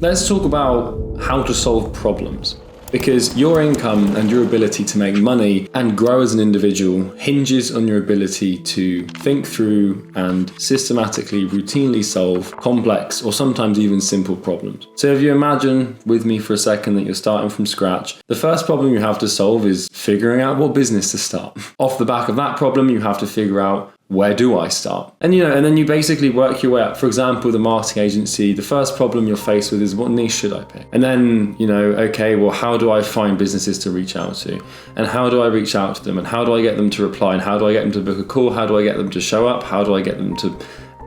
Let's talk about how to solve problems, because your income and your ability to make money and grow as an individual hinges on your ability to think through and systematically, routinely solve complex or sometimes even simple problems. So if you imagine with me for a second that you're starting from scratch, the first problem you have to solve is figuring out what business to start. Off the back of that problem, you have to figure out, where do I start? And then you basically work your way up. For example, the marketing agency, the first problem you're faced with is, what niche should I pick? And then, okay, well, how do I find businesses to reach out to? And how do I reach out to them? And how do I get them to reply? And how do I get them to book a call? How do I get them to show up? How do I get them to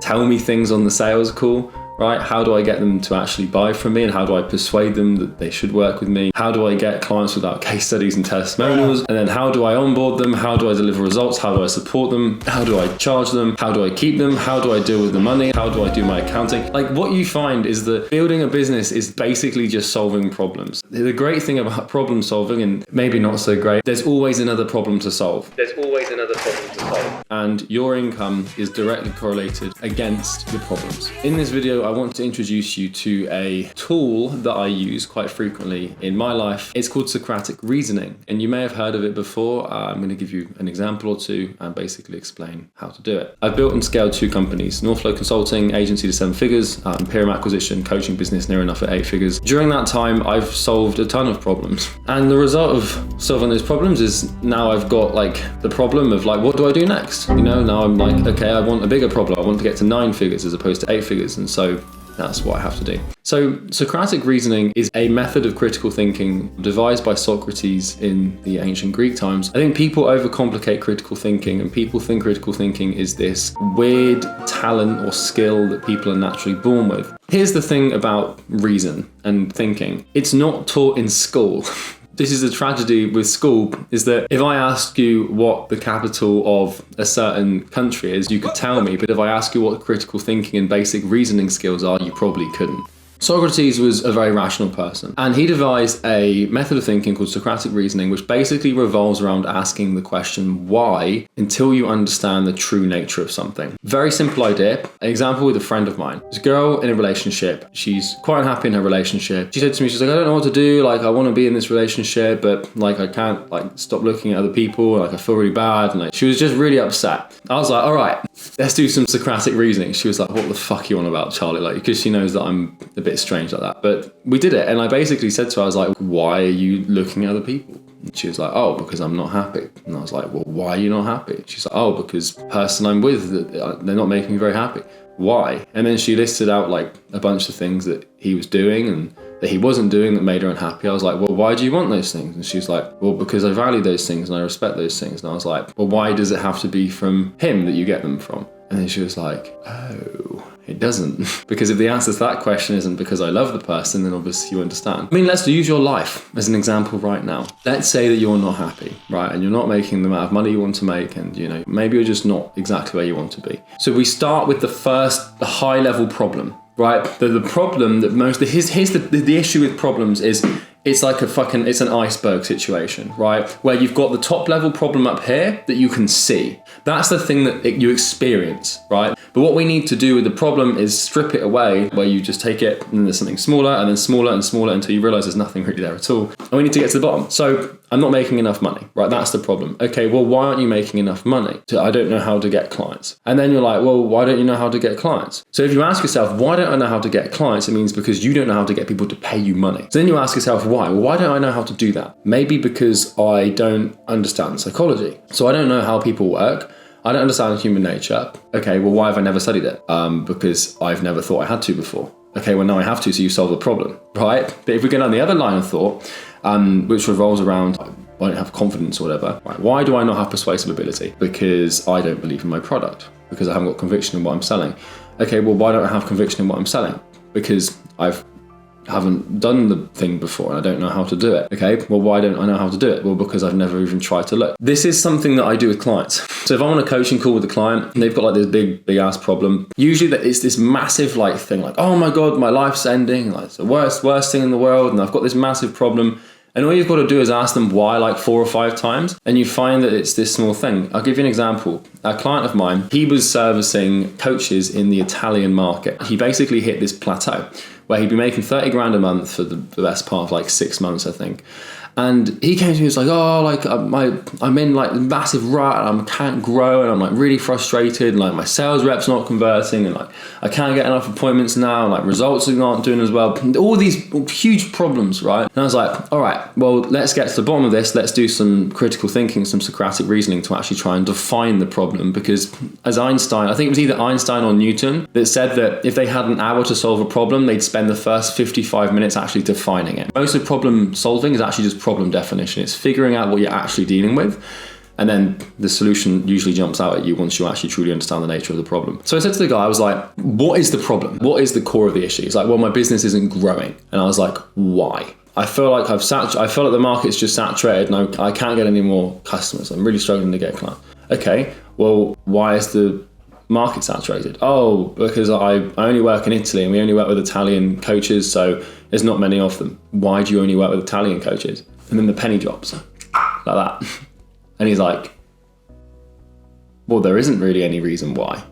tell me things on the sales call? Right? How do I get them to actually buy from me? And how do I persuade them that they should work with me? How do I get clients without case studies and testimonials? And then how do I onboard them? How do I deliver results? How do I support them? How do I charge them? How do I keep them? How do I deal with the money? How do I do my accounting? Like, what you find is that building a business is basically just solving problems. The great thing about problem solving, and maybe not so great, there's always another problem to solve. And your income is directly correlated against the problems. In this video, I want to introduce you to a tool that I use quite frequently in my life. It's called Socratic reasoning, and you may have heard of it before. I'm going to give you an example or two and basically explain how to do it. I've built and scaled 2 companies, NorthFlow Consulting, agency to 7 figures, Imperium Acquisition, coaching business near enough at 8 figures. During that time, I've solved a ton of problems. And the result of solving those problems is now I've got the problem of what do I do next? Now I'm okay, I want a bigger problem. I want to get to 9 figures as opposed to 8 figures. And so that's what I have to do. So Socratic reasoning is a method of critical thinking devised by Socrates in the ancient Greek times. I think people overcomplicate critical thinking, and people think critical thinking is this weird talent or skill that people are naturally born with. Here's the thing about reason and thinking. It's not taught in school. This is a tragedy with school, is that if I ask you what the capital of a certain country is, you could tell me, but if I ask you what critical thinking and basic reasoning skills are, you probably couldn't. Socrates was a very rational person, and he devised a method of thinking called Socratic reasoning, which basically revolves around asking the question why until you understand the true nature of something. Very simple idea. An example with a friend of mine. There's a girl in a relationship. She's quite unhappy in her relationship. She said to me, she's like, I don't know what to do. I want to be in this relationship, but I can't stop looking at other people. I feel really bad. And she was just really upset. I was like, all right, let's do some Socratic reasoning. She was like, what the fuck are you on about, Charlie? Because she knows that I'm a bit strange like that. But we did it, and I basically said to her, I was like, why are you looking at other people? And she was like, oh, because I'm not happy. And I was like, well, why are you not happy? She's like, oh, because the person I'm with, they're not making me very happy. Why? And then she listed out a bunch of things that he was doing and that he wasn't doing that made her unhappy. I was like, well, why do you want those things? And she's like, well, because I value those things and I respect those things. And I was like, well, why does it have to be from him that you get them from? And then she was like, oh, it doesn't. Because if the answer to that question isn't because I love the person, then obviously you understand. Let's use your life as an example right now. Let's say that you're not happy, right? And you're not making the amount of money you want to make, and maybe you're just not exactly where you want to be. So we start with the high level problem, right? The problem that here's the issue with problems is it's it's an iceberg situation, right? Where you've got the top level problem up here that you can see. That's the thing that you experience, right? But what we need to do with the problem is strip it away, where you just take it and there's something smaller and then smaller and smaller until you realize there's nothing really there at all. And we need to get to the bottom. So I'm not making enough money, right? That's the problem. Okay, well, why aren't you making enough money? So I don't know how to get clients. And then you're like, well, why don't you know how to get clients? So if you ask yourself, why don't I know how to get clients? It means because you don't know how to get people to pay you money. So then you ask yourself, why? Well, why don't I know how to do that? Maybe because I don't understand psychology. So I don't know how people work. I don't understand human nature. Okay, well, why have I never studied it? Because I've never thought I had to before. Okay, well, now I have to, so you solve the problem, right? But if we go down the other line of thought, which revolves around, I don't have confidence or whatever. Right? Why do I not have persuasive ability? Because I don't believe in my product. Because I haven't got conviction in what I'm selling. Okay, well, why don't I have conviction in what I'm selling? Because I haven't done the thing before and I don't know how to do it. Okay, well, why don't I know how to do it? Well, because I've never even tried to look. This is something that I do with clients. So if I'm on a coaching call with a client and they've got this big ass problem, usually that it's this massive thing oh my God, my life's ending. It's the worst thing in the world. And I've got this massive problem. And all you've got to do is ask them why 4 or 5 times, and you find that it's this small thing. I'll give you an example. A client of mine, he was servicing coaches in the Italian market. He basically hit this plateau where he'd be making 30 grand a month for the best part of like 6 months, I think. And he came to me, he was like, oh, like I'm in like a massive rut and I can't grow and I'm like really frustrated and like my sales rep's not converting and like I can't get enough appointments now and like results aren't doing as well. All these huge problems, right? And I was like, all right, well, let's get to the bottom of this. Let's do some critical thinking, some Socratic reasoning to actually try and define the problem. Because as Einstein, I think it was either Einstein or Newton that said that if they had an hour to solve a problem, they'd spend the first 55 minutes actually defining it. Most of problem solving is actually just problem definition. It's figuring out what you're actually dealing with, and then the solution usually jumps out at you once you actually truly understand the nature of the problem. So I said to the guy, I was like, what is the problem? What is the core of the issue? He's like, well, my business isn't growing. And I was like, why? I feel like the market's just saturated and I can't get any more customers. I'm really struggling to get clients. Okay, well, why is the market saturated? Oh, because I only work in Italy and we only work with Italian coaches, so there's not many of them. Why do you only work with Italian coaches? And then the penny drops like that. And he's like, well, there isn't really any reason why.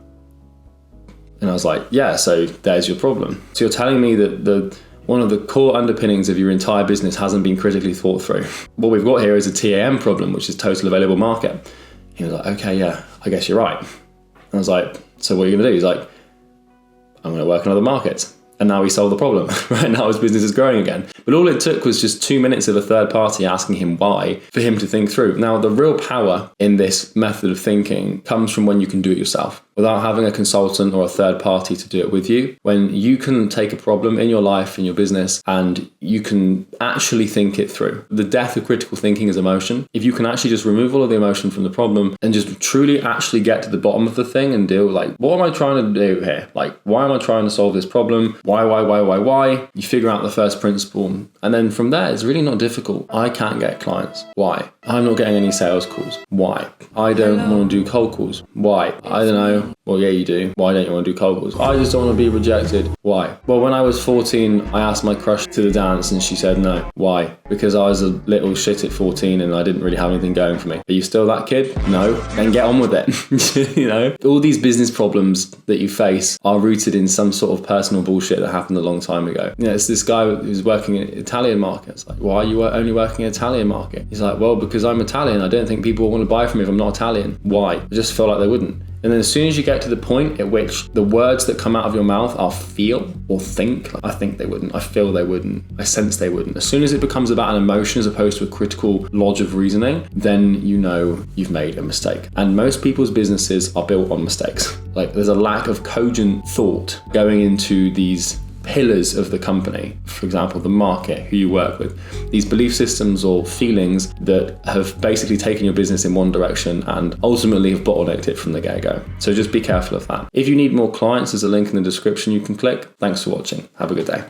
And I was like, yeah, so there's your problem. So you're telling me that one of the core underpinnings of your entire business hasn't been critically thought through. What we've got here is a TAM problem, which is total available market. He was like, okay, yeah, I guess you're right. And I was like, so what are you gonna do? He's like, I'm gonna work in other markets. And now he solved the problem. Right now his business is growing again. But all it took was just 2 minutes of a third party asking him why for him to think through. Now, the real power in this method of thinking comes from when you can do it yourself without having a consultant or a third party to do it with you. When you can take a problem in your life, in your business, and you can actually think it through. The death of critical thinking is emotion. If you can actually just remove all of the emotion from the problem and just truly actually get to the bottom of the thing and deal with like, what am I trying to do here? Like, why am I trying to solve this problem? Why? You figure out the first principle. And then from there, it's really not difficult. I can't get clients. Why? I'm not getting any sales calls. Why? I don't want to do cold calls. Why? I don't know. Well, yeah, you do. Why don't you want to do cold calls? I just don't want to be rejected. Why? Well, when I was 14, I asked my crush to the dance and she said no. Why? Because I was a little shit at 14 and I didn't really have anything going for me. Are you still that kid? No. Then get on with it. You know, all these business problems that you face are rooted in some sort of personal bullshit that happened a long time ago. You know, it's this guy who's working in Italian market. It's like, why are you only working in Italian market? He's like, well, because I'm Italian. I don't think people want to buy from me if I'm not Italian. Why? I just feel like they wouldn't. And then as soon as you get to the point at which the words that come out of your mouth are feel or think, I think they wouldn't, I feel they wouldn't, I sense they wouldn't. As soon as it becomes about an emotion as opposed to a critical lodge of reasoning, then you know you've made a mistake. And most people's businesses are built on mistakes. Like there's a lack of cogent thought going into these pillars of the company, for example, the market, who you work with, these belief systems or feelings that have basically taken your business in one direction and ultimately have bottlenecked it from the get-go. So just be careful of that. If you need more clients, there's a link in the description you can click. Thanks for watching. Have a good day.